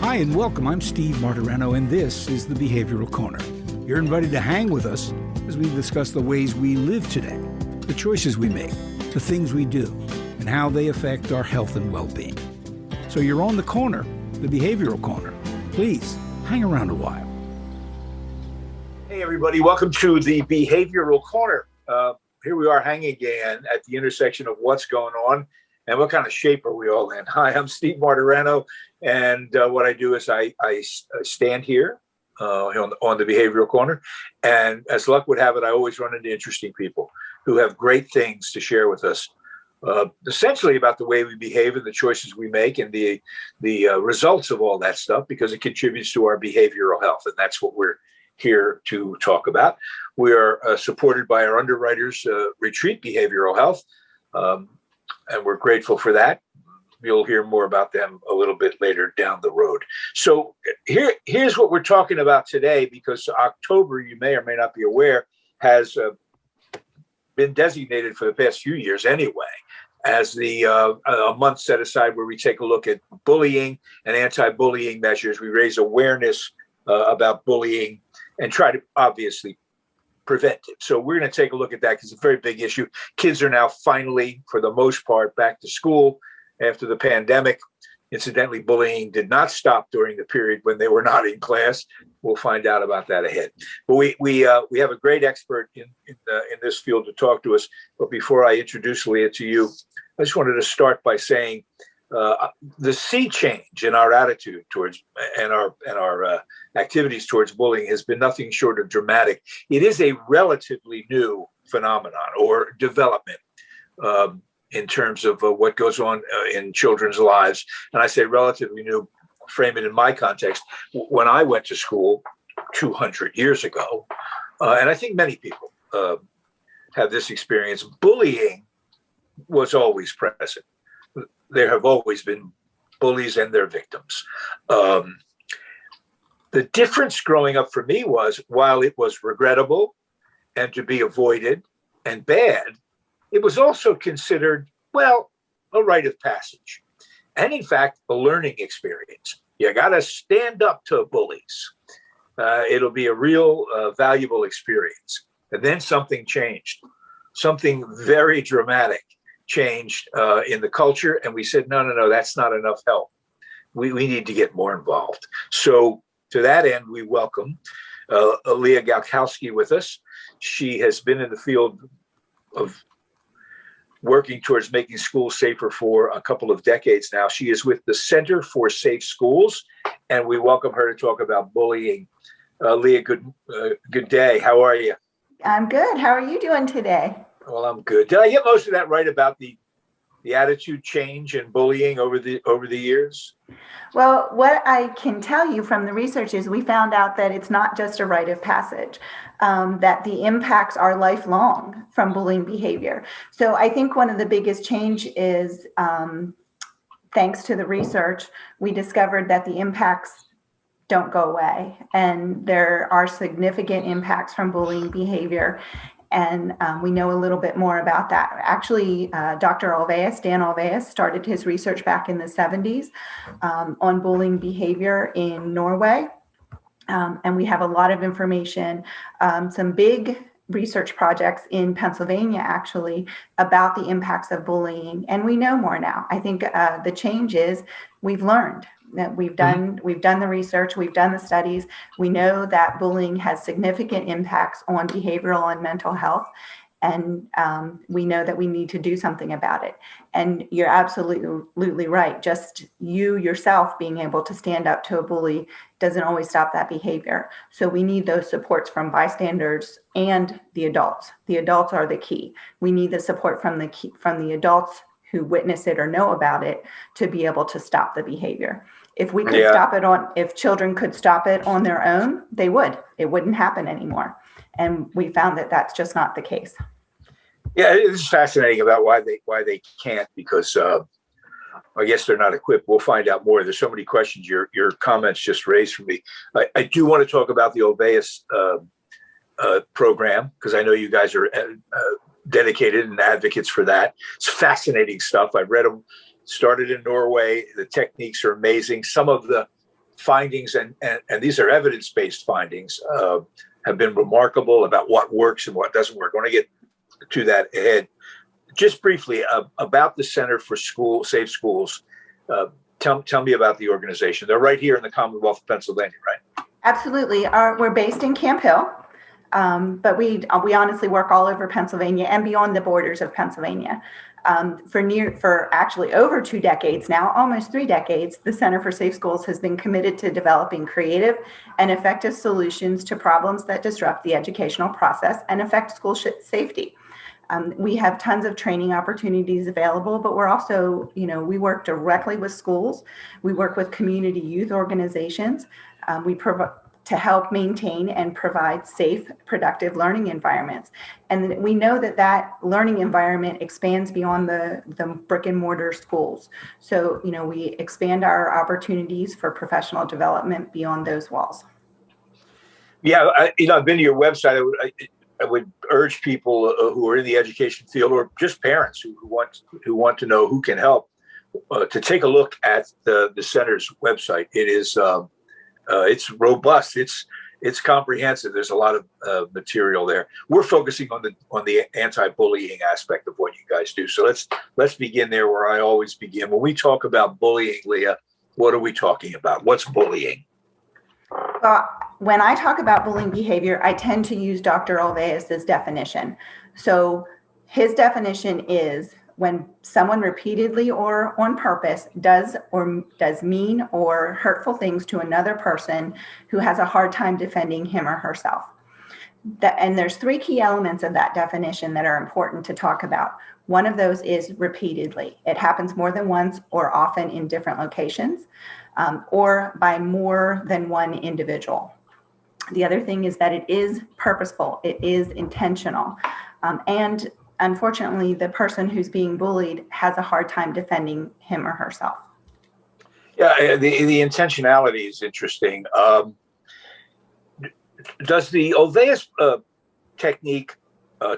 Hi and welcome. I'm Steve Martirano, and this is the Behavioral Corner. You're invited to hang with us as we discuss the ways we live today, the choices we make, the things we do, and how they affect our health and well-being. So you're on the corner, the Behavioral Corner. Please hang around a while. Hey, everybody. Welcome to the Behavioral Corner. Here we are hanging again at the intersection of what's going on and what kind of shape are we all in. Hi, I'm Steve Martirano, and what I do is I stand here on the Behavioral Corner, and as luck would have it, I always run into interesting people who have great things to share with us, essentially about the way we behave and the choices we make and the results of all that stuff, because it contributes to our behavioral health, and that's what we're here to talk about. We are supported by our underwriters, Retreat Behavioral Health, and we're grateful for that. You'll hear more about them a little bit later down the road. So here's what we're talking about today, because October, you may or may not be aware, has been designated for the past few years anyway as a month set aside where we take a look at bullying and anti-bullying measures. We raise awareness about bullying and try to obviously prevent it. So we're going to take a look at that because it's a very big issue. Kids are now finally, for the most part, back to school after the pandemic. Incidentally, bullying did not stop during the period when they were not in class. We'll find out about that ahead. But we have a great expert in this field to talk to us. But before I introduce Leah to you, I just wanted to start by saying the sea change in our attitude towards and our activities towards bullying has been nothing short of dramatic. It is a relatively new phenomenon or development in terms of what goes on in children's lives. And I say relatively new, frame it in my context. When I went to school 200 years ago, and I think many people have this experience, bullying was always present. There have always been bullies and their victims. The difference growing up for me was, while it was regrettable and to be avoided and bad, it was also considered, well, a rite of passage. And in fact, a learning experience. You got to stand up to bullies. It'll be a real valuable experience. And then something changed. Something very dramatic changed in the culture. And we said, no, that's not enough help. We need to get more involved. So to that end, we welcome Aaliyah Galkowski with us. She has been in the field of working towards making schools safer for a couple of decades now. She is with the Center for Safe Schools, and we welcome her to talk about bullying. Leah, good day. How are you? I'm good. How are you doing today? Well, I'm good. Did I get most of that right about the attitude change and bullying over the years? Well, what I can tell you from the research is we found out that it's not just a rite of passage, that the impacts are lifelong from bullying behavior. So I think one of the biggest change is, thanks to the research, we discovered that the impacts don't go away, and there are significant impacts from bullying behavior. And we know a little bit more about that. Actually, Dr. Dan Alveus, started his research back in the 70s on bullying behavior in Norway. And we have a lot of information, some big research projects in Pennsylvania, actually, about the impacts of bullying. And we know more now. I think the change is we've learned. That we've done the research, we've done the studies. We know that bullying has significant impacts on behavioral and mental health, and we know that we need to do something about it. And you're absolutely right. Just you yourself being able to stand up to a bully doesn't always stop that behavior. So we need those supports from bystanders and the adults. The adults are the key. We need the support from the adults who witness it or know about it to be able to stop the behavior. If we could stop it if children could stop it on their own, they would. It wouldn't happen anymore. And we found that that's just not the case. Yeah, it's fascinating about why they can't, because I guess they're not equipped. We'll find out more. There's so many questions your comments just raised for me. I do want to talk about the Alveus program, because I know you guys are dedicated and advocates for that. It's fascinating stuff. I've read them. Started in Norway. The techniques are amazing. Some of the findings, and these are evidence-based findings, have been remarkable about what works and what doesn't work. I want to get to that ahead. Just briefly about the Center for Safe Schools. Tell me about the organization. They're right here in the Commonwealth of Pennsylvania, right? Absolutely. We're based in Camp Hill, but we honestly work all over Pennsylvania and beyond the borders of Pennsylvania. For actually over 2 decades now, almost 3 decades, the Center for Safe Schools has been committed to developing creative and effective solutions to problems that disrupt the educational process and affect school safety. We have tons of training opportunities available, but we're also, we work directly with schools. We work with community youth organizations. We provide to help maintain and provide safe, productive learning environments. And we know that learning environment expands beyond the brick and mortar schools. So, we expand our opportunities for professional development beyond those walls. Yeah, I've been to your website. I would urge people who are in the education field, or just parents who want to know who can help, to take a look at the center's website. It is it's robust. It's comprehensive. There's a lot of material there. We're focusing on the anti-bullying aspect of what you guys do. So let's begin there, where I always begin. When we talk about bullying, Leah, what are we talking about? What's bullying? When I talk about bullying behavior, I tend to use Dr. Olveus's definition. So his definition is when someone repeatedly or on purpose does mean or hurtful things to another person who has a hard time defending him or herself. And there's 3 key elements of that definition that are important to talk about. One of those is repeatedly. It happens more than once or often in different locations, or by more than one individual. The other thing is that it is purposeful, it is intentional, and unfortunately, the person who's being bullied has a hard time defending him or herself. Yeah, the intentionality is interesting. Does the Olveus technique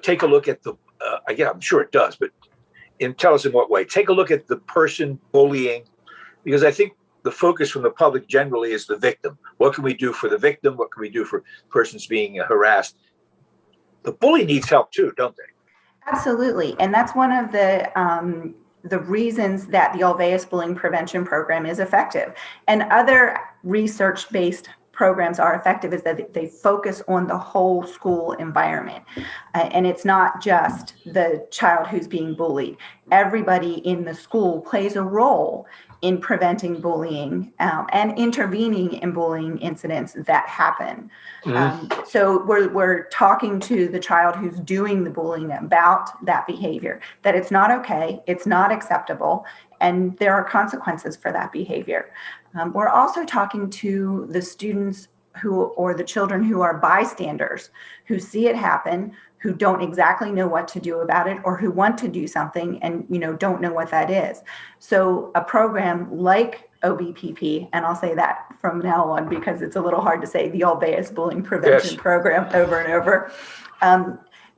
take a look at the? Yeah, I'm sure it does, but tell us in what way. Take a look at the person bullying, because I think the focus from the public generally is the victim. What can we do for the victim? What can we do for persons being harassed? The bully needs help too, don't they? Absolutely. And that's one of the reasons that the Olveus Bullying Prevention Program is effective. And other research-based programs are effective is that they focus on the whole school environment. And it's not just the child who's being bullied. Everybody in the school plays a role in preventing bullying and intervening in bullying incidents that happen. Mm-hmm. So we're talking to the child who's doing the bullying about that behavior, that it's not okay, it's not acceptable, and there are consequences for that behavior. We're also talking to the students or the children who are bystanders, who see it happen, who don't exactly know what to do about it, or who want to do something and don't know what that is. So a program like OBPP, and I'll say that from now on because it's a little hard to say, the Olveus Bullying Prevention Program over and over.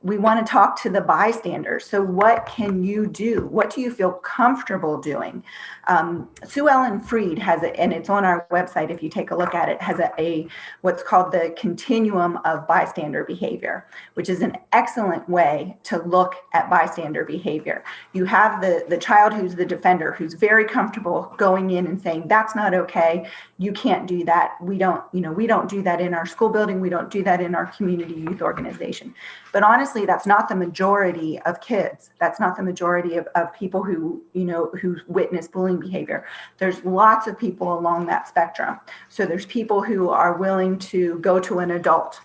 We want to talk to the bystanders. So what can you do? What do you feel comfortable doing? Sue Ellen Freed has it, and it's on our website if you take a look at it, has a what's called the continuum of bystander behavior, which is an excellent way to look at bystander behavior. You have the child who's the defender, who's very comfortable going in and saying, that's not okay, you can't do that. We don't do that in our school building, we don't do that in our community youth organization. But honestly, that's not the majority of kids. That's not the majority of people who witness bullying behavior. There's lots of people along that spectrum. So there's people who are willing to go to an adult,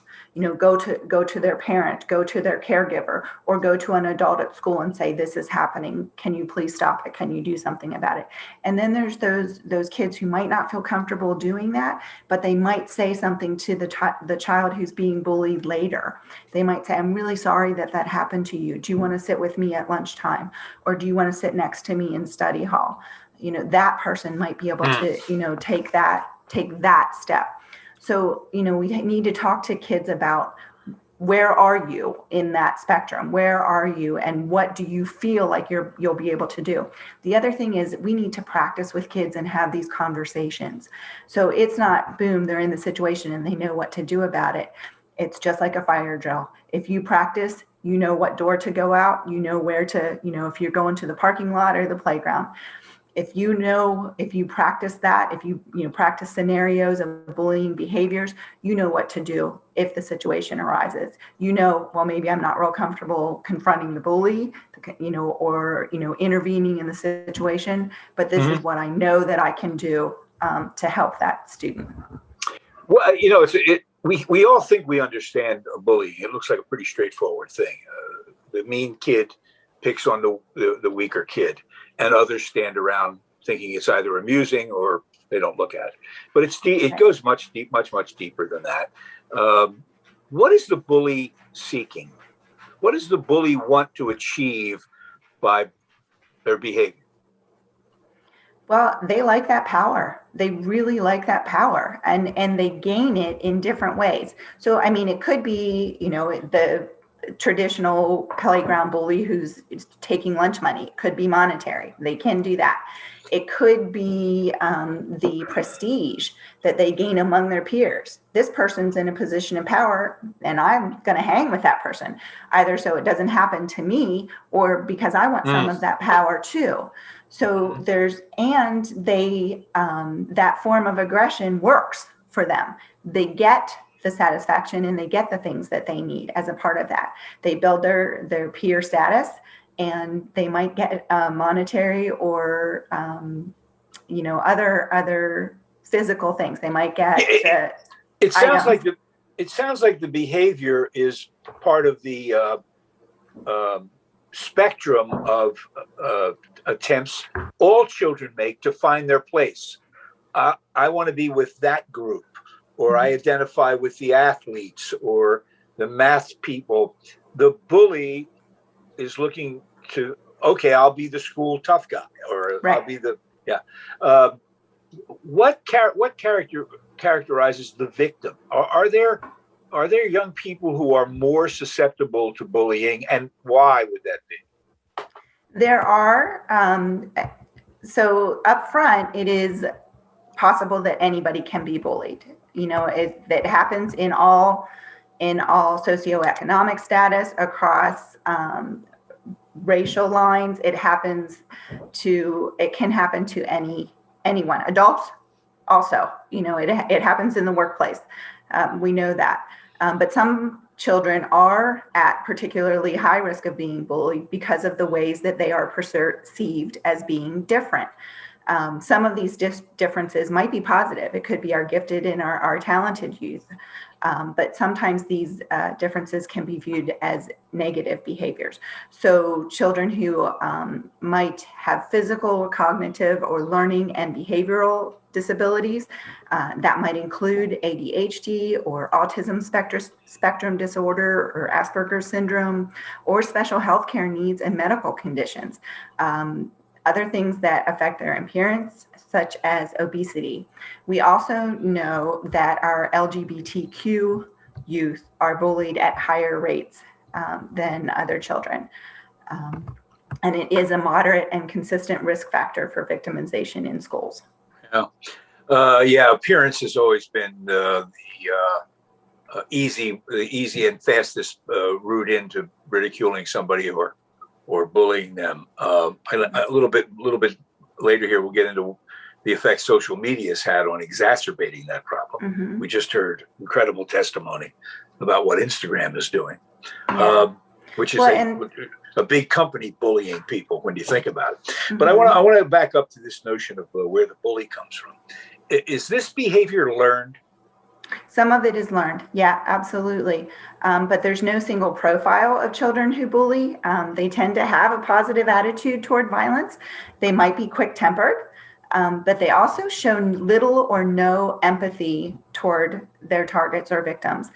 go to their parent, go to their caregiver, or go to an adult at school and say, this is happening. Can you please stop it? Can you do something about it? And then there's those kids who might not feel comfortable doing that, but they might say something to the child who's being bullied later. They might say, I'm really sorry that happened to you. Do you want to sit with me at lunchtime? Or do you want to sit next to me in study hall? That person might be able to, take that step. So, we need to talk to kids about where are you in that spectrum? Where are you, and what do you feel like you'll be able to do? The other thing is we need to practice with kids and have these conversations. So it's not boom, they're in the situation and they know what to do about it. It's just like a fire drill. If you practice, you know what door to go out, you know where to, if you're going to the parking lot or the playground. If you practice that, if you practice scenarios of bullying behaviors, you know what to do if the situation arises. Well, maybe I'm not real comfortable confronting the bully, or intervening in the situation, but this is what I know that I can do to help that student. Well, we all think we understand bullying. It looks like a pretty straightforward thing. The mean kid picks on the weaker kid, and others stand around thinking it's either amusing or they don't look at it. But it goes much deeper than that. What is the bully seeking? What does the bully want to achieve by their behavior? Well, they like that power. They really like that power, and they gain it in different ways. So, it could be, the traditional playground bully who's taking lunch money. It could be monetary. They can do that. It could be the prestige that they gain among their peers. This person's in a position of power, and I'm going to hang with that person, either so it doesn't happen to me or because I want some of that power too. So that form of aggression works for them. They get the satisfaction and they get the things that they need as a part of that. They build their peer status, and they might get monetary or other physical things. They might get it sounds like the behavior is part of the spectrum of attempts all children make to find their place. I want to be with that group, or I identify with the athletes or the math people. The bully is looking to, okay, I'll be the school tough guy, or right. I'll be what characterizes the victim? Are there young people who are more susceptible to bullying, and why would that be? There are. So up front, it is possible that anybody can be bullied. That happens in all socioeconomic status, across racial lines. It can happen to anyone. Adults also, it happens in the workplace. We know that. But some children are at particularly high risk of being bullied because of the ways that they are perceived as being different. Some of these differences might be positive. It could be our gifted and our talented youth. But sometimes these differences can be viewed as negative behaviors. So children who might have physical, cognitive, or learning and behavioral disabilities, that might include ADHD or autism spectrum disorder or Asperger's syndrome, or special health care needs and medical conditions. Other things that affect their appearance, such as obesity. We also know that our LGBTQ youth are bullied at higher rates than other children. And it is a moderate and consistent risk factor for victimization in schools. Appearance has always been the easy and fastest route into ridiculing somebody or bullying them. A little bit later here, we'll get into the effect social media has had on exacerbating that problem. Mm-hmm. We just heard incredible testimony about what Instagram is doing, which is a big company bullying people when you think about it. Mm-hmm. But I want to back up to this notion of where the bully comes from. Is this behavior learned? Some of it is learned. Yeah, absolutely. But there's no single profile of children who bully. They tend to have a positive attitude toward violence. They might be quick-tempered, but they also show little or no empathy toward their targets or victims.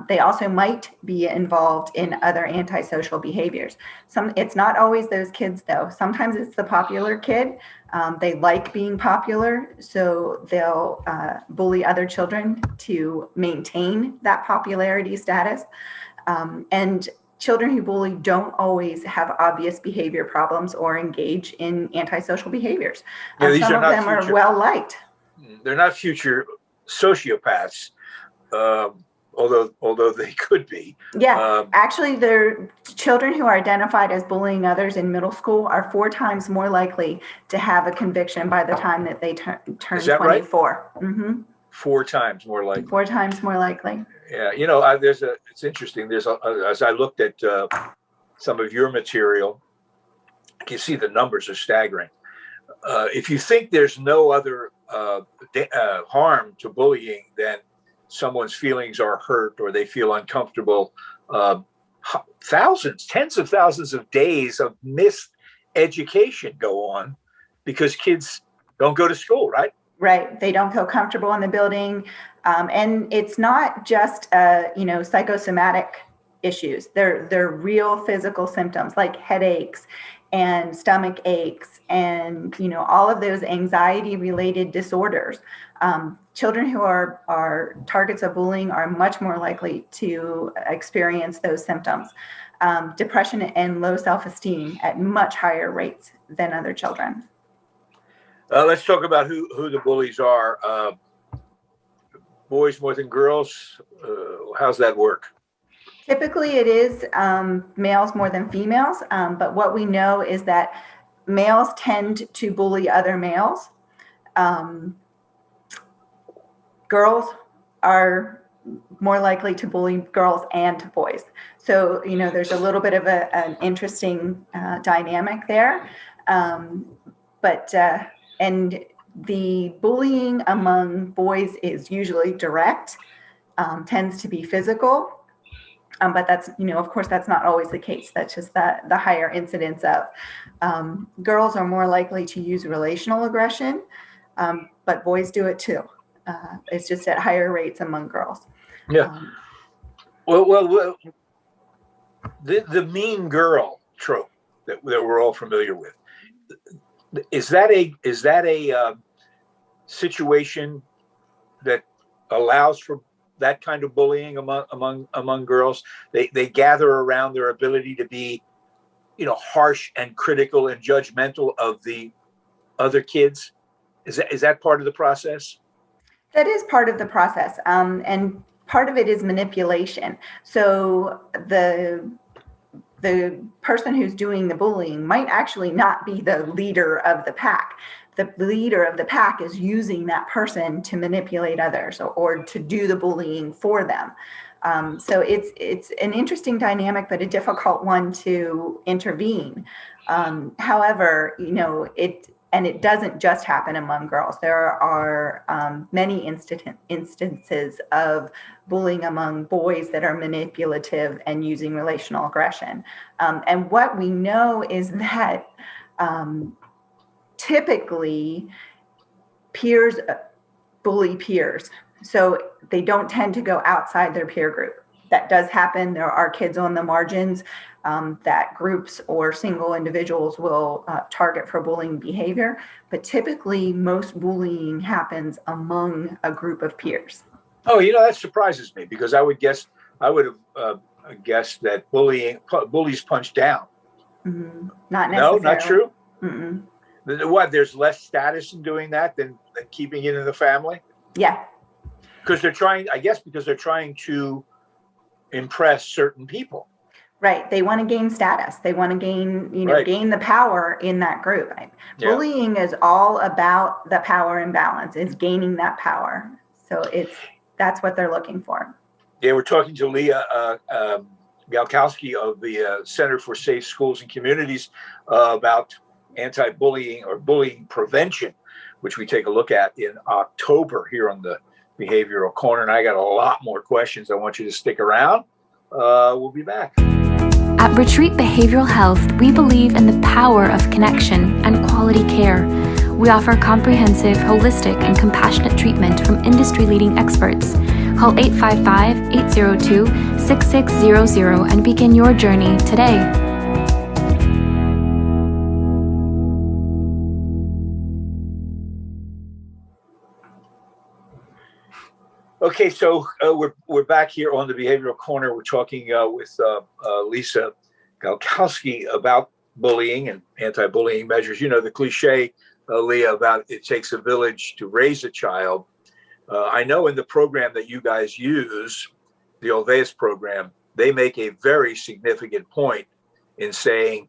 They also might be involved in other antisocial behaviors. It's not always those kids, though. Sometimes it's the popular kid. They like being popular, so they'll bully other children to maintain that popularity status. And children who bully don't always have obvious behavior problems or engage in antisocial behaviors. These Some are of not them are well liked. They're not future sociopaths, although they could be. Yeah, actually, they're children who are identified as bullying others in middle school are 4 times more likely to have a conviction by the time that they turn 24. Is that right? Mm-hmm. 4 times more likely. 4 times more likely. Yeah, it's interesting. As I looked at some of your material, you see the numbers are staggering. If you think there's no other harm to bullying than someone's feelings are hurt or they feel uncomfortable, tens of thousands of days of missed education go on because kids don't go to school, right? Right. They don't feel comfortable in the building. And it's not just, psychosomatic issues. They're real physical symptoms like headaches and stomach aches and, all of those anxiety related disorders. Children who are targets of bullying are much more likely to experience those symptoms. Depression and low self-esteem at much higher rates than other children. Let's talk about who the bullies are. Boys more than girls. How's that work? Typically, it is males more than females. But what we know is that males tend to bully other males. Girls are more likely to bully girls and boys. So, there's a little bit of an interesting dynamic there. And the bullying among boys is usually direct, tends to be physical, but that's, of course, that's not always the case. That's just the higher incidence of. Girls are more likely to use relational aggression, but boys do it too. It's just at higher rates among girls. Yeah. Well, the mean girl trope that we're all familiar with. Is that a situation that allows for that kind of bullying among girls? They gather around their ability to be, harsh and critical and judgmental of the other kids. Is that part of the process? That is part of the process, and part of it is manipulation. So the person who's doing the bullying might actually not be the leader of the pack. The leader of the pack is using that person to manipulate others or to do the bullying for them. So it's an interesting dynamic, but a difficult one to intervene. However, it doesn't just happen among girls. There are many instances of bullying among boys that are manipulative and using relational aggression. And what we know is that typically peers bully peers. So they don't tend to go outside their peer group. That does happen. There are kids on the margins that groups or single individuals will target for bullying behavior. But typically, most bullying happens among a group of peers. Oh, that surprises me because I would have guessed that bullies punch down. Mm-hmm. Not necessarily. No, not true. Mm-mm. What? There's less status in doing that than keeping it in the family. Yeah. Because they're trying to impress certain people. Right. They want to gain status. They want to gain, gain the power in that group. Right? Yeah. Bullying is all about the power imbalance, is gaining that power. So that's what they're looking for. Yeah, we're talking to Aaliyah Galkowski of the Center for Safe Schools and Communities about anti-bullying or bullying prevention, which we take a look at in October here on the Behavioral Corner. And I got a lot more questions. I want you to stick around. We'll be back. At Retreat Behavioral Health, we believe in the power of connection and quality care. We offer comprehensive, holistic, and compassionate treatment from industry-leading experts. Call 855-802-6600 and begin your journey today. Okay, so we're back here on the Behavioral Corner. We're talking with Aaliyah Galkowski about bullying and anti-bullying measures. You know, the cliche, Leah, about it takes a village to raise a child. I know in the program that you guys use, the Olveas program, they make a very significant point in saying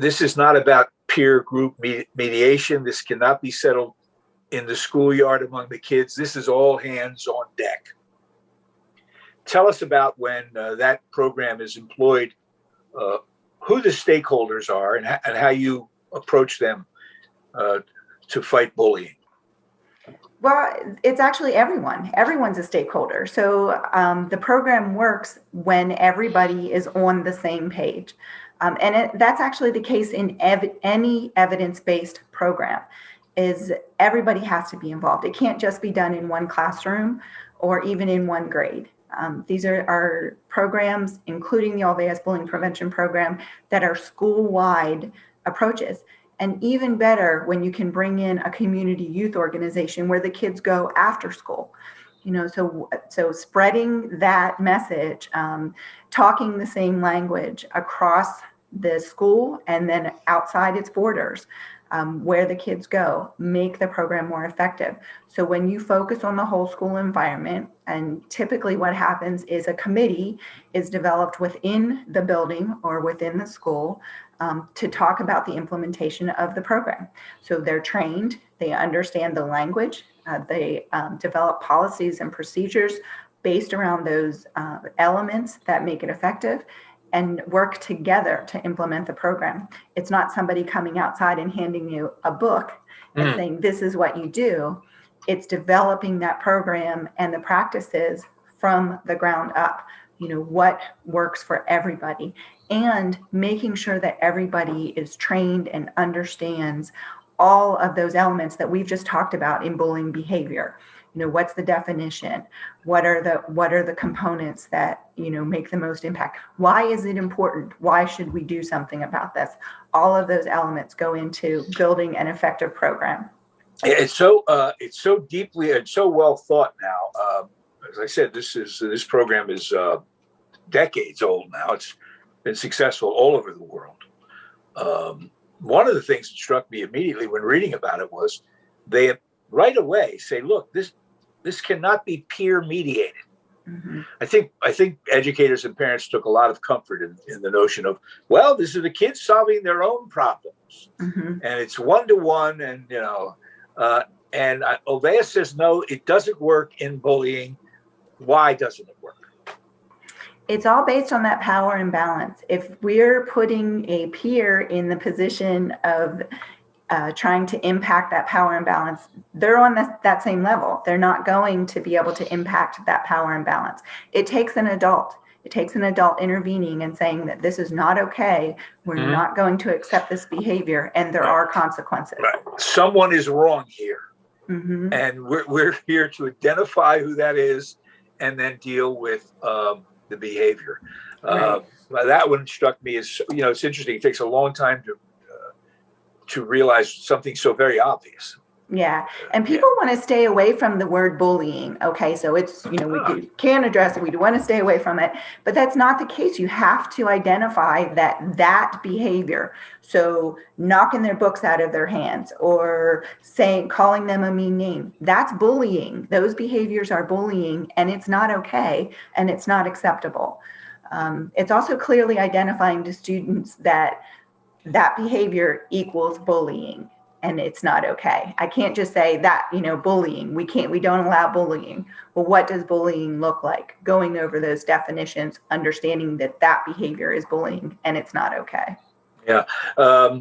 this is not about peer group mediation. This cannot be settled in the schoolyard among the kids. This is all hands on deck. Tell us about when that program is employed, who the stakeholders are and how you approach them to fight bullying. Well, it's actually everyone. Everyone's a stakeholder. So the program works when everybody is on the same page. That's actually the case in any evidence-based program, is everybody has to be involved. It can't just be done in one classroom or even in one grade. These are our programs, including the Olveas Bullying Prevention Program, that are school-wide approaches. And even better when you can bring in a community youth organization where the kids go after school. You know, so spreading that message, talking the same language across the school and then outside its borders, where the kids go, make the program more effective. So when you focus on the whole school environment, and typically what happens is a committee is developed within the building or within the school to talk about the implementation of the program. So they're trained, they understand the language, they develop policies and procedures based around those elements that make it effective, and work together to implement the program. It's not somebody coming outside and handing you a book and saying, this is what you do. It's developing that program and the practices from the ground up. You know, what works for everybody, and making sure that everybody is trained and understands all of those elements that we've just talked about in bullying behavior. You know, what's the definition? What are the components that, you know, make the most impact? Why is it important? Why should we do something about this? All of those elements go into building an effective program. It's so deeply and so well thought now. As I said, this program is decades old now. It's been successful all over the world. One of the things that struck me immediately when reading about it was they right away say, look, this cannot be peer mediated. Mm-hmm. I think educators and parents took a lot of comfort in the notion of, well, this is the kids solving their own problems, mm-hmm. and it's one-to-one, and you know, and Olveas says no, it doesn't work in bullying. Why doesn't it work? It's all based on that power imbalance. If we're putting a peer in the position of trying to impact that power imbalance, they're on that same level. They're not going to be able to impact that power imbalance. It takes an adult. It takes an adult intervening and saying that this is not okay. We're mm-hmm. not going to accept this behavior, and there are consequences. Right. Someone is wrong here, mm-hmm. and we're here to identify who that is, and then deal with the behavior. Right. That one struck me as, you know, it's interesting. It takes a long time to realize something so very obvious. Yeah. And people want to stay away from the word bullying. Okay. So it's, you know, we can address it. We do want to stay away from it, but that's not the case. You have to identify that behavior. So knocking their books out of their hands or calling them a mean name, that's bullying. Those behaviors are bullying, and it's not okay. And it's not acceptable. It's also clearly identifying to students that behavior equals bullying, and it's not okay. I can't just say that, you know, bullying, we don't allow bullying. Well, what does bullying look like? Going over those definitions, understanding that behavior is bullying and it's not okay. Yeah. Are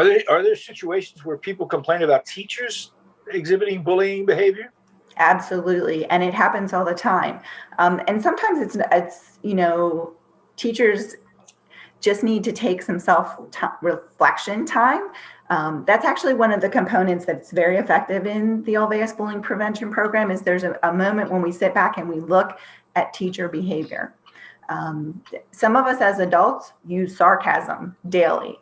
there situations where people complain about teachers exhibiting bullying behavior? Absolutely. And it happens all the time. And sometimes it's, you know, teachers just need to take some self-reflection time. That's actually one of the components that's very effective in the Olveas Bullying Prevention Program, is there's a moment when we sit back and we look at teacher behavior. Some of us as adults use sarcasm daily.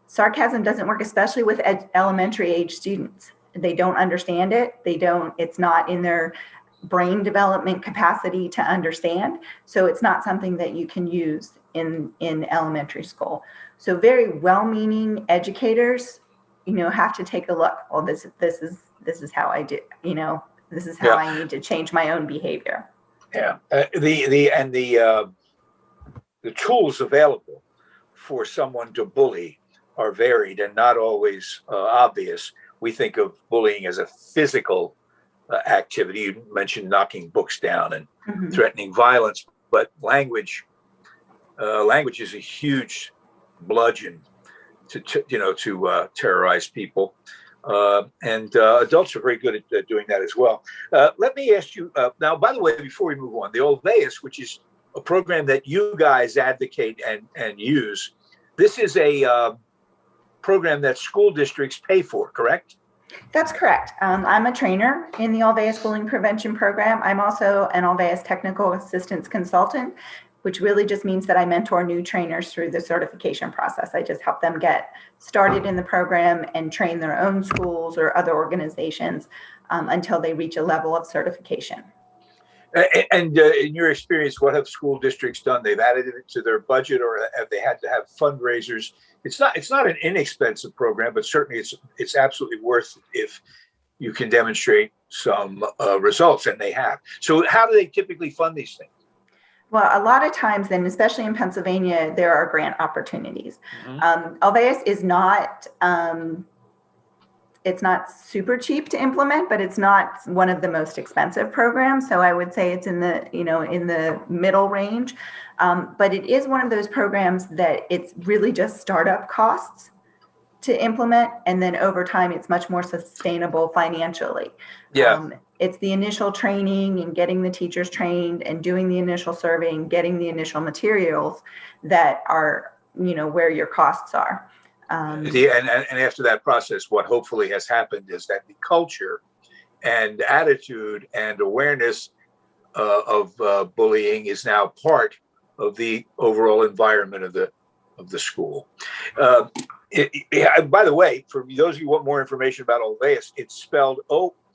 Sarcasm doesn't work, especially with elementary age students. they don't understand it. It's not in their brain development capacity to understand. So it's not something that you can use in elementary school. So very well-meaning educators, have to take a look. Well, this is how I do, this is how I need to change my own behavior. Yeah. The tools available for someone to bully are varied and not always obvious. We think of bullying as a physical activity. You mentioned knocking books down and threatening violence, but language is a huge bludgeon to terrorize people. And adults are very good at doing that as well. Let me ask you now, by the way, before we move on, the Olveus, which is a program that you guys advocate and use, this is a program that school districts pay for, correct? That's correct. I'm a trainer in the Olveus Bullying Prevention Program. I'm also an Olveus Technical Assistance Consultant, which really just means that I mentor new trainers through the certification process. I just help them get started in the program and train their own schools or other organizations until they reach a level of certification. And in your experience, what have school districts done? They've added it to their budget, or have they had to have fundraisers? It's not an inexpensive program, but certainly it's absolutely worth it if you can demonstrate some results, and they have. So how do they typically fund these things? Well, a lot of times, and especially in Pennsylvania, there are grant opportunities. Olveus is not, it's not super cheap to implement, but it's not one of the most expensive programs. So I would say it's in the middle range. But it is one of those programs that it's really just startup costs to implement. And then over time, it's much more sustainable financially. Yeah. It's the initial training and getting the teachers trained and doing the initial surveying, getting the initial materials that are, where your costs are. And after that process, what hopefully has happened is that the culture and attitude and awareness of bullying is now part of the overall environment of the school. By the way, for those of you who want more information about Olveus, it's spelled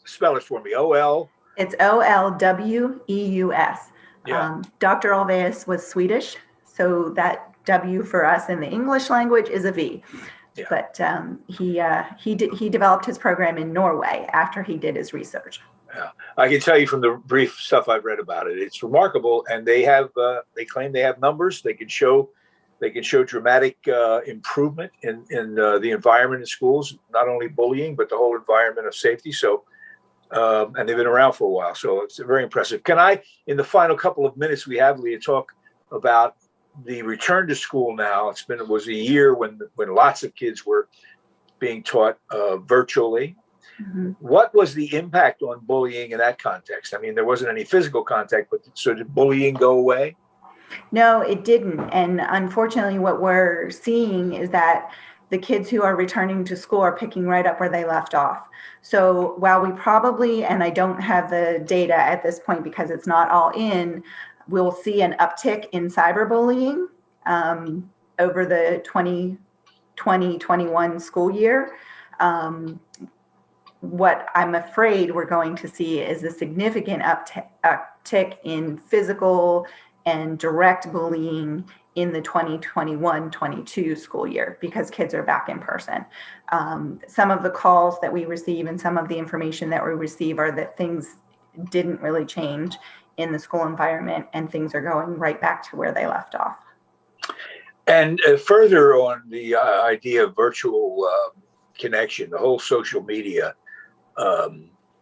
spell it for me. O-L. It's O-L-W-E-U-S. Yeah. Dr. Olveus was Swedish, so that W for us in the English language is a V. Yeah. But he developed his program in Norway after he did his research. Yeah, I can tell you from the brief stuff I've read about it, it's remarkable, and they they claim they have numbers. They can show dramatic improvement in the environment in schools, not only bullying but the whole environment of safety. So. And they've been around for a while, so it's very impressive. Can I, in the final couple of minutes we have, Leah, talk about the return to school now? It was a year when lots of kids were being taught virtually. What was the impact on bullying in that context? I mean, there wasn't any physical contact, but so did bullying go away? No, it didn't. And unfortunately, what we're seeing is that the kids who are returning to school are picking right up where they left off. So while we probably, and I don't have the data at this point because it's not all in, we'll see an uptick in cyberbullying over the 2020-21 school year. What I'm afraid we're going to see is a significant uptick in physical and direct bullying in the 2021-22 school year because kids are back in person. Some of the calls that we receive and some of the information that we receive are that things didn't really change in the school environment and things are going right back to where they left off. And further on the idea of virtual connection, the whole social media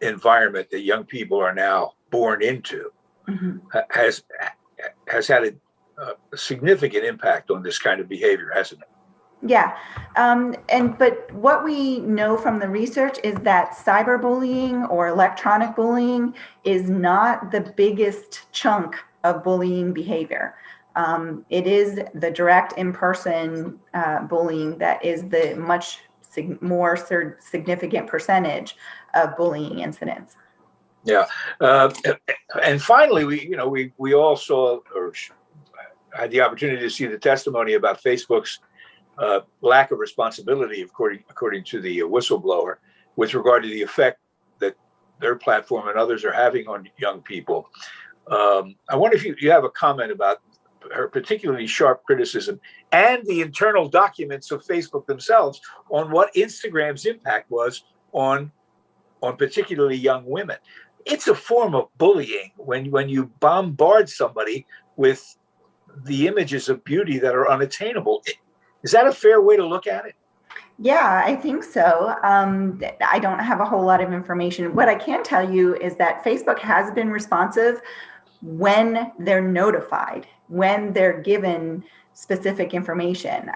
environment that young people are now born into has had a significant impact on this kind of behavior, hasn't it? Yeah. But what we know from the research is that cyberbullying or electronic bullying is not the biggest chunk of bullying behavior. It is the direct in-person bullying that is the much more significant percentage of bullying incidents. Yeah. And finally, we all saw or had the opportunity to see the testimony about Facebook's lack of responsibility, according to the whistleblower. with regard to the effect that their platform and others are having on young people. I wonder if you have a comment about her particularly sharp criticism and the internal documents of Facebook themselves on what Instagram's impact was on particularly young women. It's a form of bullying when you bombard somebody with the images of beauty that are unattainable. Is that a fair way to look at it? Yeah, I think so. I don't have a whole lot of information. What I can tell you is that Facebook has been responsive when they're notified, when they're given specific information.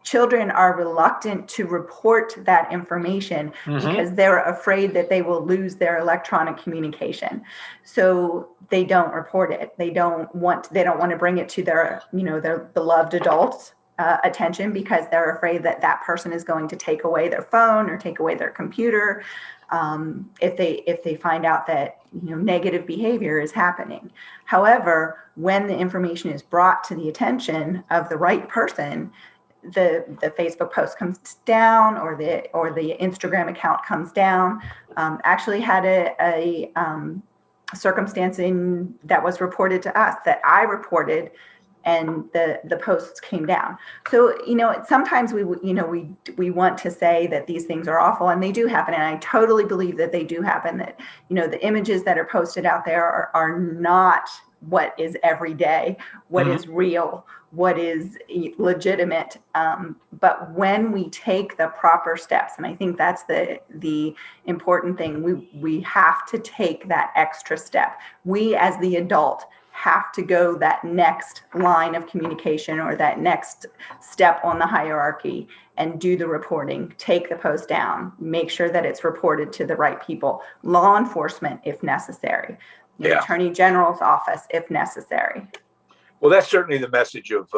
Children are reluctant to report that information because they're afraid that they will lose their electronic communication. So they don't report it. They don't want to bring it to their beloved adults' attention because they're afraid that that person is going to take away their phone or take away their computer if they find out that negative behavior is happening. However, when the information is brought to the attention of the right person, the Facebook post comes down or the Instagram account comes down. Actually had a circumstance that was reported to us that I reported, and the posts came down. So sometimes we want to say that these things are awful, and they do happen, and I totally believe that they do happen. That the images that are posted out there are not what is every day, what is real, what is legitimate. But when we take the proper steps, and I think that's the important thing, we have to take that extra step. We as the adult have to go that next line of communication or that next step on the hierarchy and do the reporting, take the post down, make sure that it's reported to the right people, law enforcement if necessary, the Attorney General's office if necessary. Well, that's certainly the message of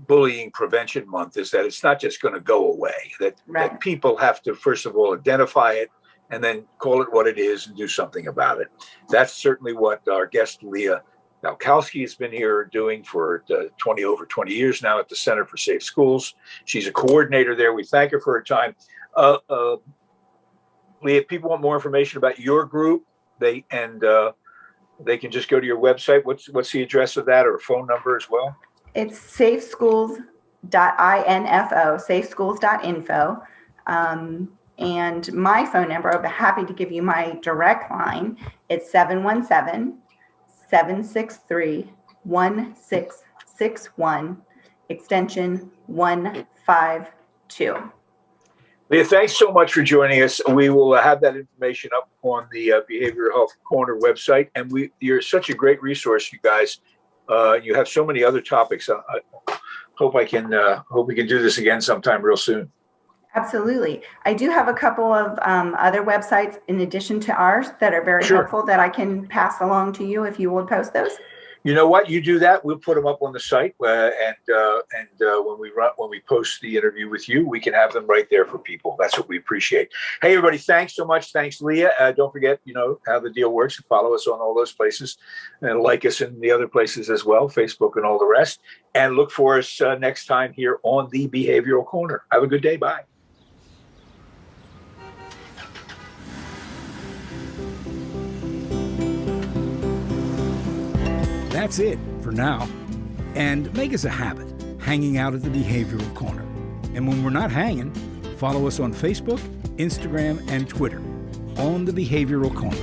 Bullying Prevention Month, is that it's not just going to go away, that people have to, first of all, identify it and then call it what it is and do something about it. That's certainly what our guest, Aaliyah Galkowski, has been here doing for over 20 years now at the Center for Safe Schools. She's a coordinator there. We thank her for her time. Leah, if people want more information about your group, they can just go to your website. What's the address of that, or a phone number as well? It's safeschools.info, safeschools.info. And my phone number, I'll be happy to give you my direct line. It's 717-763-1661, extension 152. Leah, thanks so much for joining us. We will have that information up on the Behavioral Health Corner website. And you're such a great resource, you guys. You have so many other topics. I hope we can do this again sometime real soon. Absolutely. I do have a couple of other websites in addition to ours that are very helpful that I can pass along to you if you would post those. You know what? You do that. We'll put them up on the site, and when we post the interview with you, we can have them right there for people. That's what we appreciate. Hey, everybody! Thanks so much. Thanks, Leah. Don't forget, how the deal works. Follow us on all those places, and like us in the other places as well, Facebook and all the rest. And look for us next time here on the Behavioral Corner. Have a good day. Bye. That's it for now. And make us a habit, hanging out at the Behavioral Corner. And when we're not hanging, follow us on Facebook, Instagram, and Twitter on the Behavioral Corner.